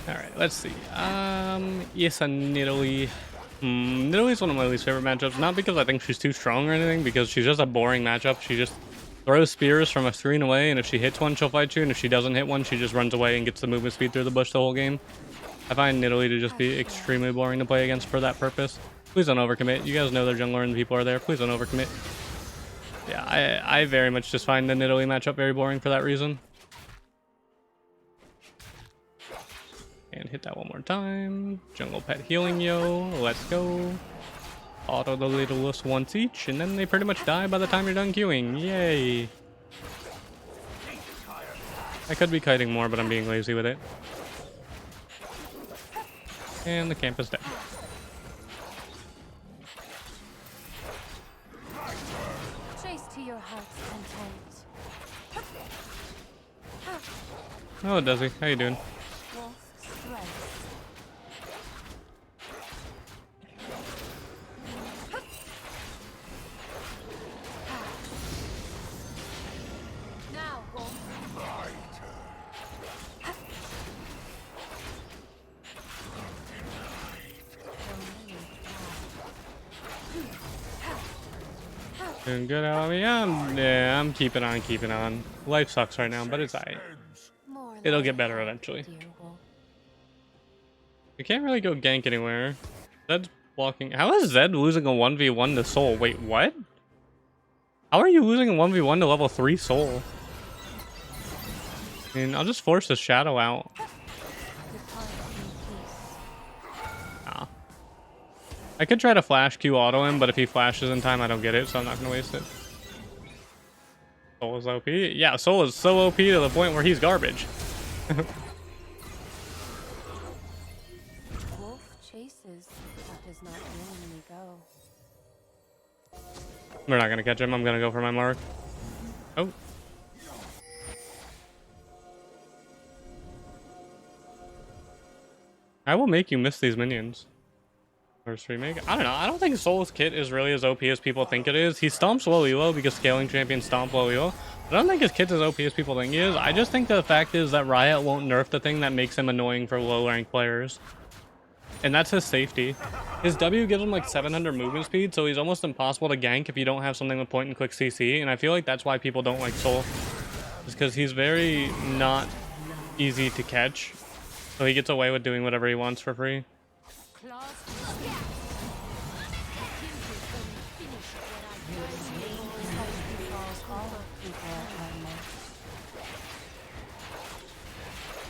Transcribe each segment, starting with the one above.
Alright, let's see. Yes, and Nidalee. Nidalee's one of my least favorite matchups. Not because I think she's too strong or anything, because she's just a boring matchup. She just throws spears from a screen away, and if she hits one, she'll fight you, and if she doesn't hit one, she just runs away and gets the movement speed through the bush the whole game. I find Nidalee to just be extremely boring to play against for that purpose. Please don't overcommit. You guys know their jungler and the people are there. Please don't overcommit. Yeah, I very much just find the Nidalee matchup very boring for that reason. And hit that one more time. Jungle pet healing, yo. Let's go. Auto the littlest once each, and then they pretty much die by the time you're done queuing. Yay. I could be kiting more, but I'm being lazy with it. And the camp is dead. Chase to your heart's content. Oh, Desi, how you doing? Doing good, I'm keeping on. Life sucks right now, but it's alright. It'll get better eventually. You can't really go gank anywhere. Zed's walking. How is Zed losing a 1v1 to Sol? Wait, what? How are you losing a 1v1 to level 3 Sol? I mean, I'll just force the shadow out. Nah. I could try to flash Q auto him, but if he flashes in time, I don't get it, so I'm not gonna waste it. Sol is OP? Yeah, Sol is so OP to the point where he's garbage. Wolf chases, but does not willingly go. We're not gonna catch him. I'm gonna go for my mark. Oh. I will make you miss these minions. First remake. I don't know. I don't think Sol's kit is really as OP as people think it is. He stomps low elo because scaling champions stomp low elo. I don't think his kit's as OP as people think he is. I just think the fact is that Riot won't nerf the thing that makes him annoying for low rank players. And that's his safety. His W gives him like 700 movement speed, so he's almost impossible to gank if you don't have something with point and click CC. And I feel like that's why people don't like Sol. Is because he's very not easy to catch. So he gets away with doing whatever he wants for free.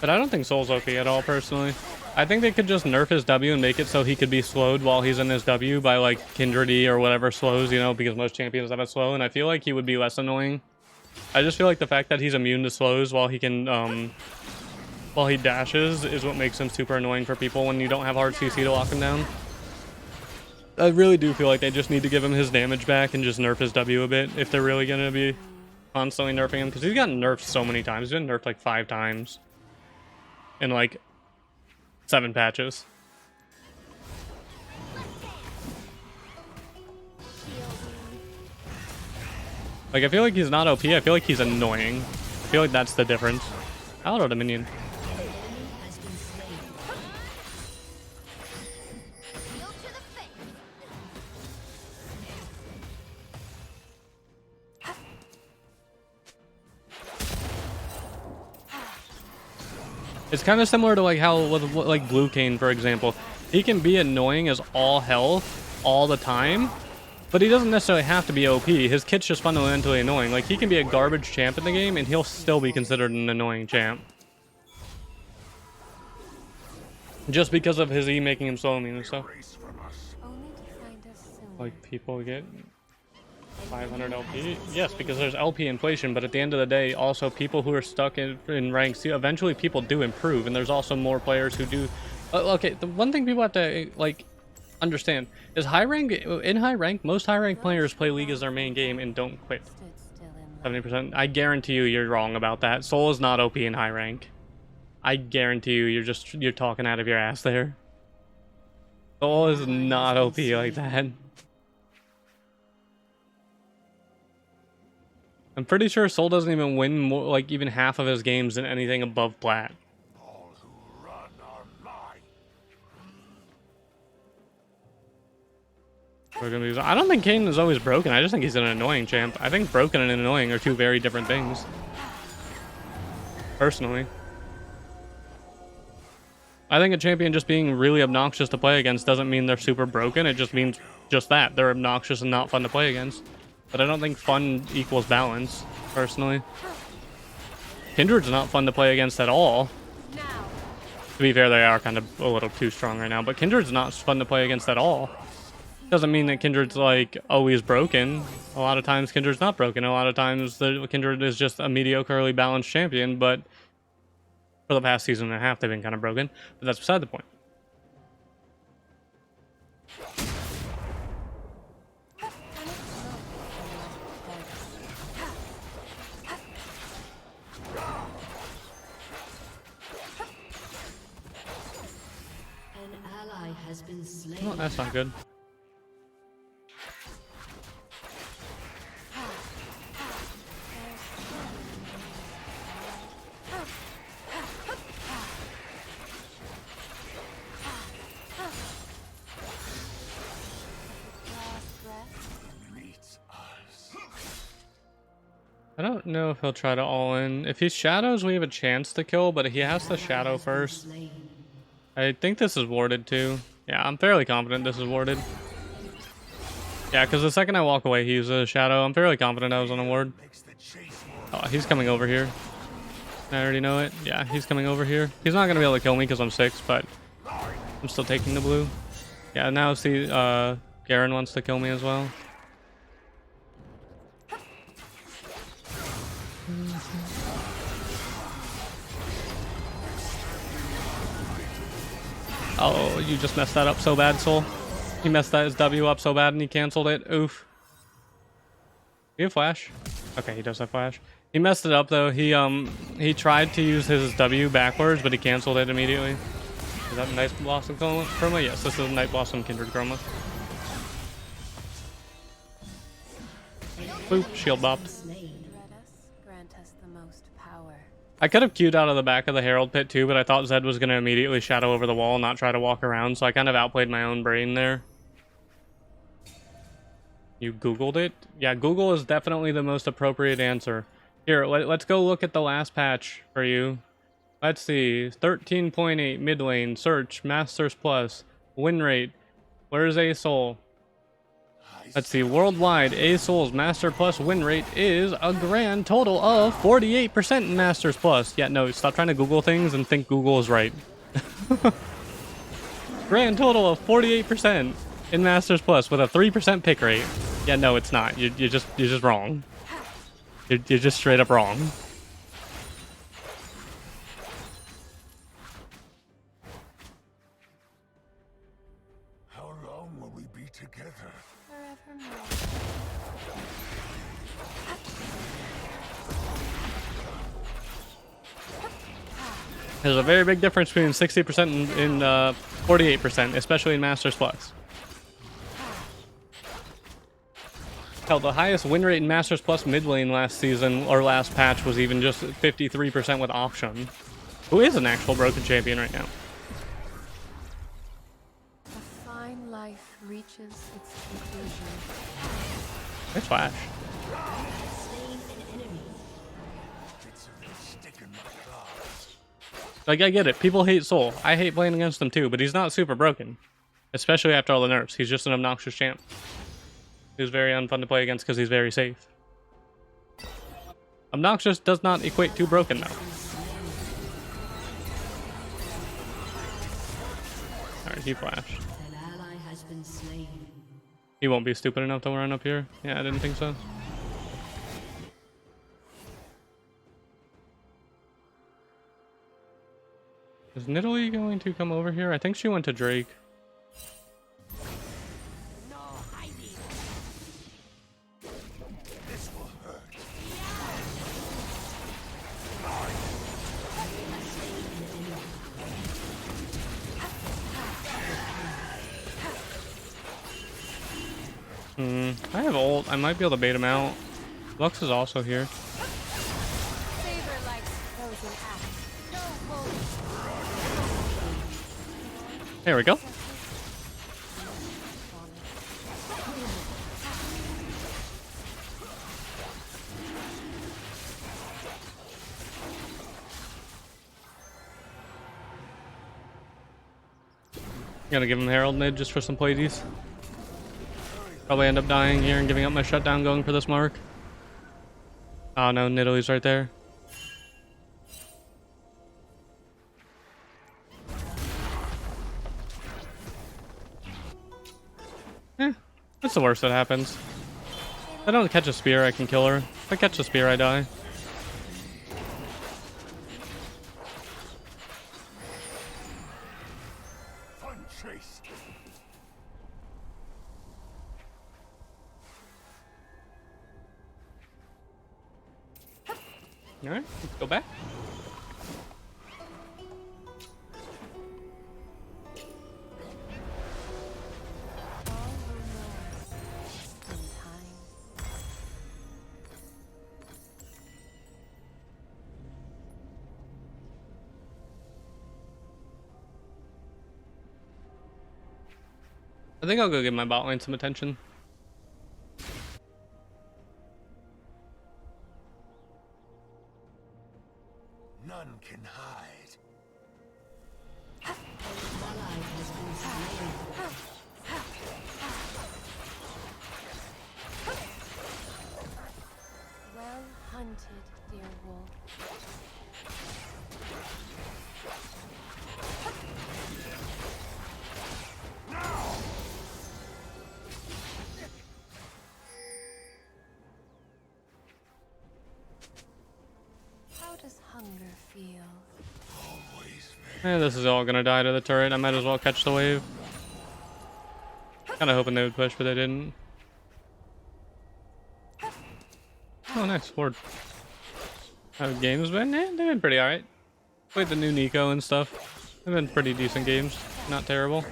But I don't think Sol's OP at all, personally. I think they could just nerf his W and make it so he could be slowed while he's in his W by, like, Kindred or whatever slows, you know, because most champions have it slow, and I feel like he would be less annoying. I just feel like the fact that he's immune to slows while he can, while he dashes is what makes him super annoying for people when you don't have hard CC to lock him down. I really do feel like they just need to give him his damage back and just nerf his W a bit if they're really going to be constantly nerfing him, because he's gotten nerfed so many times. He's been nerfed like 5 times. In like 7 patches. Like, I feel like he's not OP, I feel like he's annoying. I feel like that's the difference. I'll auto the minion. It's kind of similar to like how with like Blue Cane, for example. He can be annoying as all hell all the time, but he doesn't necessarily have to be OP. His kit's just fundamentally annoying. Like, he can be a garbage champ in the game and he'll still be considered an annoying champ. Just because of his E making him so immune and stuff. Like, people get 500 LP? Yes, because there's LP inflation, but at the end of the day, also people who are stuck in ranks, eventually people do improve, and there's also more players who do... okay, the one thing people have to, like, understand is in high rank, most high rank players play League as their main game and don't quit. 70%. I guarantee you you're wrong about that. Sol is not OP in high rank. I guarantee you you're talking out of your ass there. Sol is not OP like that. I'm pretty sure Sol doesn't even win more, like even half of his games in anything above plat. All who run are I don't think Kayn is always broken. I just think he's an annoying champ. I think broken and annoying are two very different things. Personally. I think a champion just being really obnoxious to play against doesn't mean they're super broken. It just means just that. They're obnoxious and not fun to play against. But I don't think fun equals balance, personally. Kindred's not fun to play against at all. To be fair, they are kind of a little too strong right now. But Kindred's not fun to play against at all. Doesn't mean that Kindred's like always broken. A lot of times Kindred's not broken. A lot of times the Kindred is just a mediocrely balanced champion, but for the past season and a half they've been kind of broken. But that's beside the point. An ally has been slain. Oh, that's not good. I don't know if he'll try to all in. If he shadows, we have a chance to kill, but he has to shadow first. I think this is warded too. Yeah, I'm fairly confident this is warded. Yeah, because the second I walk away, he's a shadow. I'm fairly confident I was on a ward. Oh, he's coming over here. I already know it. Yeah, he's coming over here. He's not going to be able to kill me because I'm 6, but I'm still taking the blue. Yeah, now see, Garen wants to kill me as well. Oh, you just messed that up so bad, Sol. He messed that his W up so bad and he canceled it. Oof. Do you have flash? Okay, he does have flash. He messed it up though. He tried to use his W backwards, but he canceled it immediately. Is that Night Blossom Chroma? Yes, this is Night Blossom Kindred Chroma. Boop, shield bopped. I could have queued out of the back of the Herald pit too, but I thought Zed was going to immediately shadow over the wall and not try to walk around, so I kind of outplayed my own brain there. You Googled it? Yeah, Google is definitely the most appropriate answer. Here, let's go look at the last patch for you. Let's see. 13.8 mid lane, search, Masters Plus, win rate. Where's A Sol? Let's see, worldwide, A Sol's Master Plus win rate is a grand total of 48% in Masters Plus. Yeah, no, stop trying to Google things and think Google is right. Grand total of 48% in Masters Plus with a 3% pick rate. Yeah, no, it's not. You're just wrong. You're just straight up wrong. How long will we be together? There's a very big difference between 60% and 48%, especially in Masters Plus. Hell, the highest win rate in Masters Plus mid lane last season, or last patch, was even just 53% with Auction, who is an actual broken champion right now. A fine life reaches its conclusion. Nice flash. Like, I get it. People hate Sol. I hate playing against him too, but he's not super broken. Especially after all the nerfs. He's just an obnoxious champ. He's very unfun to play against because he's very safe. Obnoxious does not equate to broken, though. Alright, he flashed. He won't be stupid enough to run up here. Yeah, I didn't think so. Is Nidalee going to come over here? I think she went to Drake. No hiding. This will hurt. I have ult. I might be able to bait him out. Lux is also here. Savor Gonna give him Herald mid just for some plays. Probably end up dying here and giving up my shutdown going for this mark. Oh no, Nidalee's right there. That's the worst that happens. If I don't catch a spear, I can kill her. If I catch a spear, I die. Fun chase. Alright, let's go back. All will know us in time. I think I'll go give my bot lane some attention. None can hide. Ally has been slain. Well hunted, dear wolf. How does hunger feel? This is all gonna die to the turret. I might as well catch the wave. Kinda hoping they would push, but they didn't. Oh, nice. Ward. How have games been? They've been pretty alright. Played the new Nico and stuff. They've been pretty decent games. Not terrible.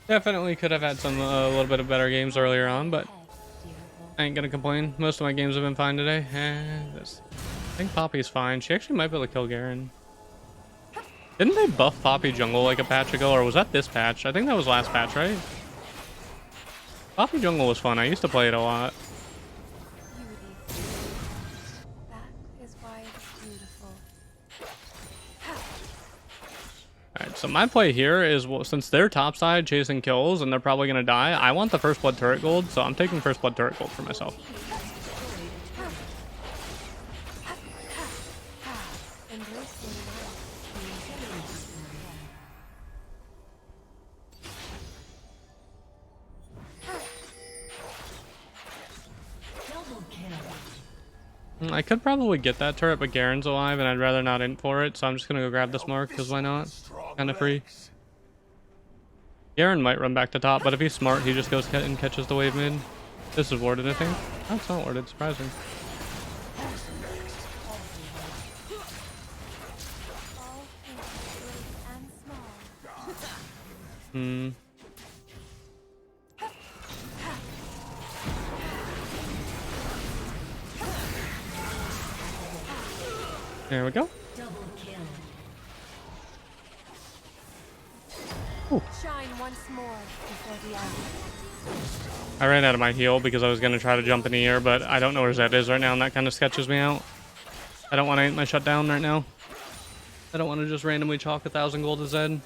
Definitely could have had some a little bit of better games earlier on, but Head, dear wolf. I ain't gonna complain. Most of my games have been fine today. I think Poppy's fine. She actually might be able to kill Garen. Didn't they buff Poppy jungle like a patch ago, or was that this patch? I think that was last patch, right? Poppy jungle was fun. I used to play it a lot. Beauty. That is why it's beautiful. Alright, so my play here is, well, since they're topside chasing kills and they're probably gonna die, I want the first blood turret gold, so I'm taking first blood turret gold for myself. Embracing life means Double kill. I could probably get that turret, but Garen's alive and I'd rather not int for it, so I'm just gonna go grab this mark, because why not? Strong Kinda free. legs. Garen might run back to top, but if he's smart, he just goes and catches the wave mid. This is warded, I think. Oh, it's not warded, surprising. all things great and small. Hmm. There we go. Double kill. Shine once more before the end. I ran out of my heal because I was going to try to jump in the air, but I don't know where Zed is right now, and that kind of sketches me out. I don't want to int my shutdown right now. I don't want to just randomly chalk 1,000 gold to Zed.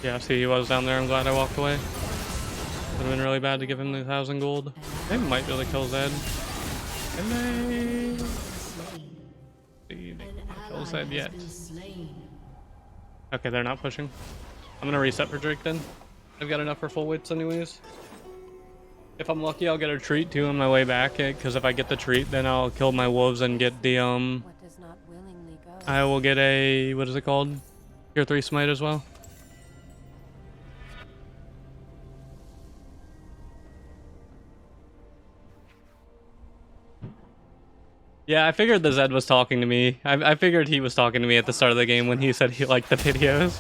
Yeah, see, he was down there. I'm glad I walked away. Would have been really bad to give him the 1,000 gold. They might be able to kill Zed. And they... Slain. See, they An can't kill ally Zed has yet. been slain. Okay, they're not pushing. I'm gonna reset for Drake then. I've got enough for full wits anyways. If I'm lucky, I'll get a treat too on my way back, because if I get the treat, then I'll kill my wolves and get the, What does not willingly go. I will get a, what is it called? Tier 3 smite as well. Yeah, I figured the Zed was talking to me. I figured he was talking to me at the start of the game when he said he liked the videos.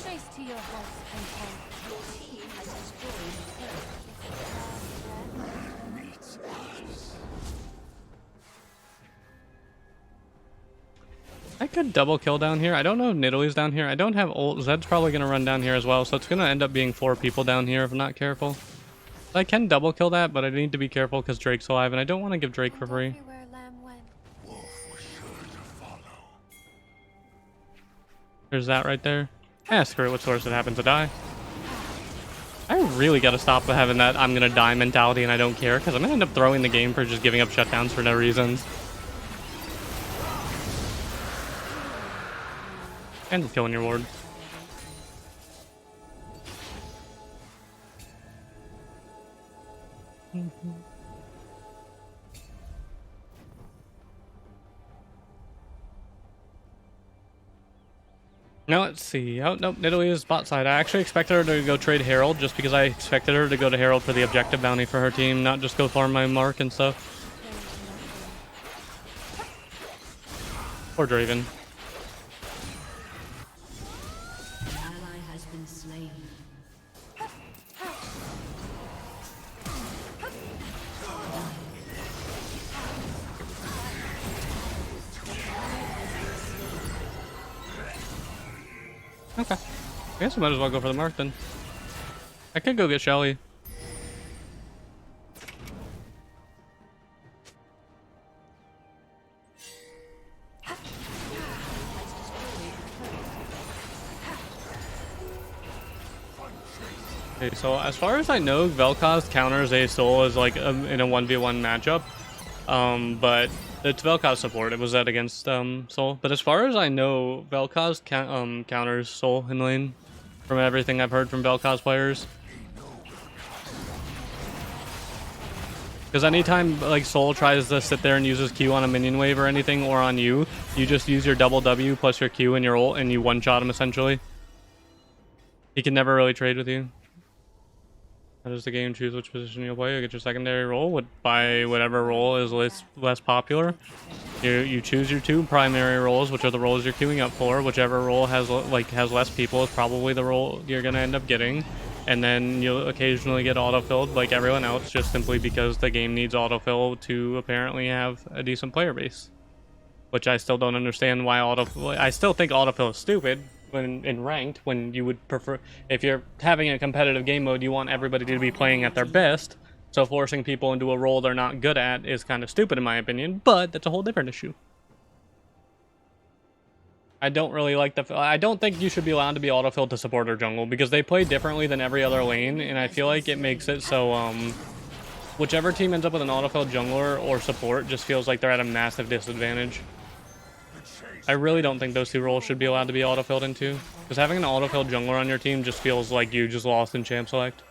Chase to your heart's content. Your team has destroyed a turret. Meets us. I could double kill down here. I don't know if Nidalee's down here. I don't have ult. Zed's probably going to run down here as well. So it's going to end up being 4 people down here if I'm not careful. I can double kill that, but I need to be careful because Drake's alive. And I don't want to give Drake for free. Everywhere Lamb went. Wolf was sure to follow. There's that right there. Screw it. What source it happens to die. I really got to stop having that I'm going to die mentality and I don't care. Because I'm going to end up throwing the game for just giving up shutdowns for no reasons. And just killing your ward. Now let's see. Oh, nope. Nidalee is bot side. I actually expected her to go trade Herald just because I expected her to go to Herald for the objective bounty for her team, not just go farm my mark and stuff. Or Draven. Okay. I guess I might as well go for the mark then. I could go get Shelly. Okay, so as far as I know, Vel'Koz counters a Sol as like in a 1v1 matchup. But it's Vel'Koz support. It was that against Sol. But as far as I know, Vel'Koz counters Sol in lane. From everything I've heard from Vel'Koz players. Because anytime like Sol tries to sit there and uses Q on a minion wave or anything, or on you, you just use your double W plus your Q and your ult, and you one-shot him essentially. He can never really trade with you. How does the game choose which position you'll play? You get your secondary role by whatever role is less popular. You choose your 2 primary roles, which are the roles you're queuing up for. Whichever role has less people is probably the role you're gonna end up getting. And then you'll occasionally get autofilled like everyone else, just simply because the game needs autofill to apparently have a decent player base. Which I still don't understand why I still think autofill is stupid. When in ranked, when you would prefer, if you're having a competitive game mode, you want everybody to be playing at their best. So forcing people into a role they're not good at is kind of stupid in my opinion, but that's a whole different issue. I don't really like I don't think you should be allowed to be autofilled to support or jungle because they play differently than every other lane, and I feel like it makes it so whichever team ends up with an autofilled jungler or support just feels like they're at a massive disadvantage. I really don't think those 2 roles should be allowed to be autofilled into. Because having an autofilled jungler on your team just feels like you just lost in champ select.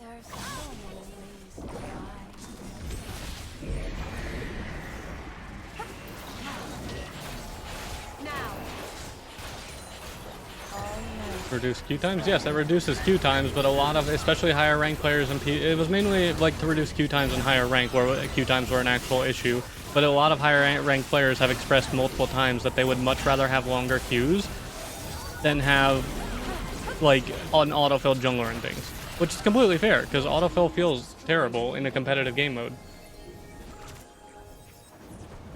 There are so many ways to die. Reduce Q times? Yes, that reduces Q times, but a lot of, especially higher rank players, and it was mainly like to reduce Q times in higher rank, where Q times were an actual issue. But a lot of higher rank players have expressed multiple times that they would much rather have longer Qs than have like an autofill jungler and things, which is completely fair because autofill feels terrible in a competitive game mode.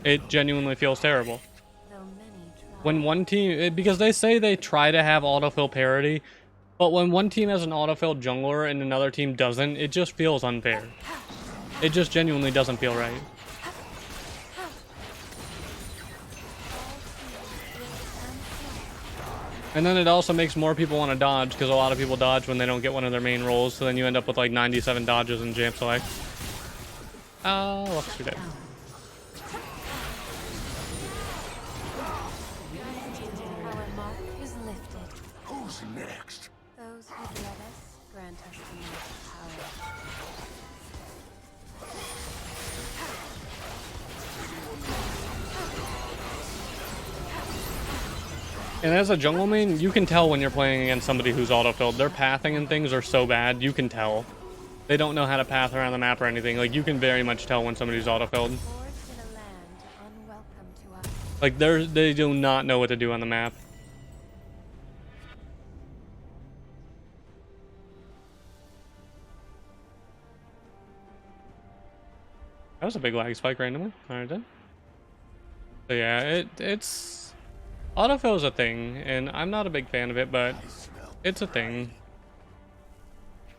It genuinely feels terrible. When one team, because they say they try to have autofill parity, but when one team has an autofill jungler and another team doesn't, it just feels unfair. It just genuinely doesn't feel right. And then it also makes more people want to dodge, because a lot of people dodge when they don't get one of their main roles, so then you end up with like 97 dodges in jam select. Lux, you're dead. Our mark is lifted. Who's next? Those who dread us grant us the most power. And as a jungle main, you can tell when you're playing against somebody who's autofilled. Their pathing and things are so bad, you can tell. They don't know how to path around the map or anything. Like, you can very much tell when somebody's autofilled. Forged in a land unwelcome to us. Like, they do not know what to do on the map. That was a big lag spike randomly. Alright then. So yeah, it's autofill is a thing, and I'm not a big fan of it, but it's a thing.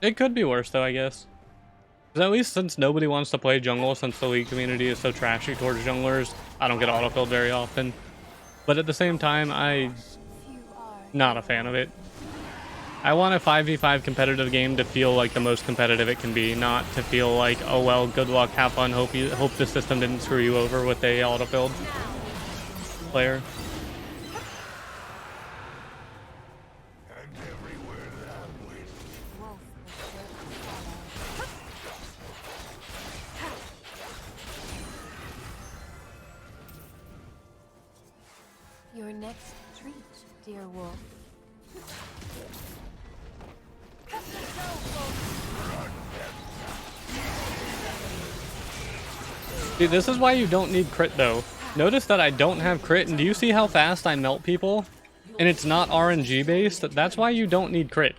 It could be worse though, I guess. 'Cause at least since nobody wants to play jungle, since the league community is so trashy towards junglers, I don't get autofilled very often. But at the same time, I'm not a fan of it. I want a 5v5 competitive game to feel like the most competitive it can be, not to feel like, oh well, good luck, have fun, hope the system didn't screw you over with a autofilled player. And everywhere that went. Wolf was sure to follow. Your next treat, dear wolf. See, this is why you don't need crit though. Notice that I don't have crit, and do you see how fast I melt people? And it's not RNG based. That's why you don't need crit.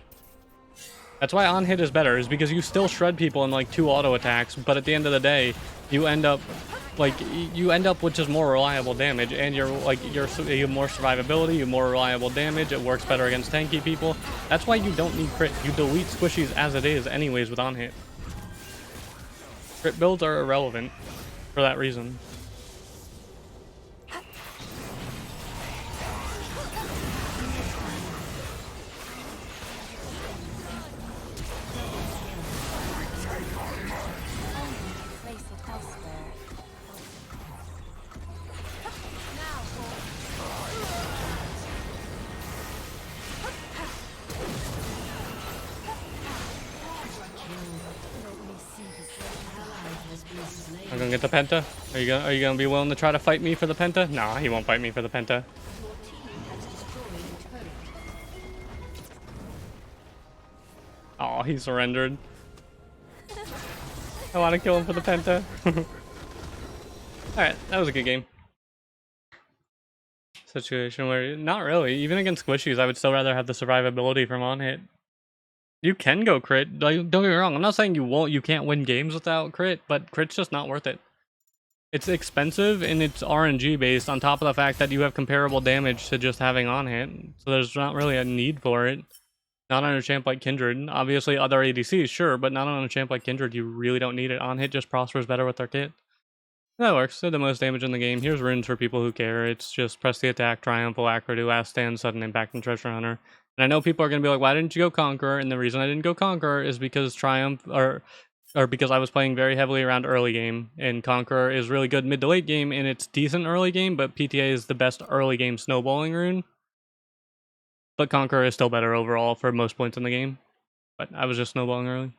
That's why on-hit is better, is because you still shred people in like 2 auto attacks, but at the end of the day, you end up with just more reliable damage, and you have more survivability, you have more reliable damage, it works better against tanky people. That's why you don't need crit. You delete squishies as it is anyways with on-hit. Crit builds are irrelevant for that reason. Place it elsewhere. Let me see this. I'm gonna get the penta. Are you gonna be willing to try to fight me for the penta? Nah, he won't fight me for the penta. Oh, he surrendered. I want to kill him for the penta. Alright, that was a good game. Situation where, not really. Even against squishies, I would still rather have the survivability from on-hit. You can go crit. Like, don't get me wrong. I'm not saying you can't win games without crit, but crit's just not worth it. It's expensive and it's RNG based on top of the fact that you have comparable damage to just having on-hit. So there's not really a need for it. Not on a champ like Kindred. Obviously other ADCs, sure, but not on a champ like Kindred. You really don't need it. On-hit just prospers better with their kit. That works. They're the most damage in the game. Here's runes for people who care. It's just press the attack, triumph, alacrity, last stand, sudden impact, and treasure hunter. And I know people are going to be like, why didn't you go Conqueror? And the reason I didn't go Conqueror is because Triumph, or because I was playing very heavily around early game. And Conqueror is really good mid to late game, and it's decent early game, but PTA is the best early game snowballing rune. But Conqueror is still better overall for most points in the game. But I was just snowballing early.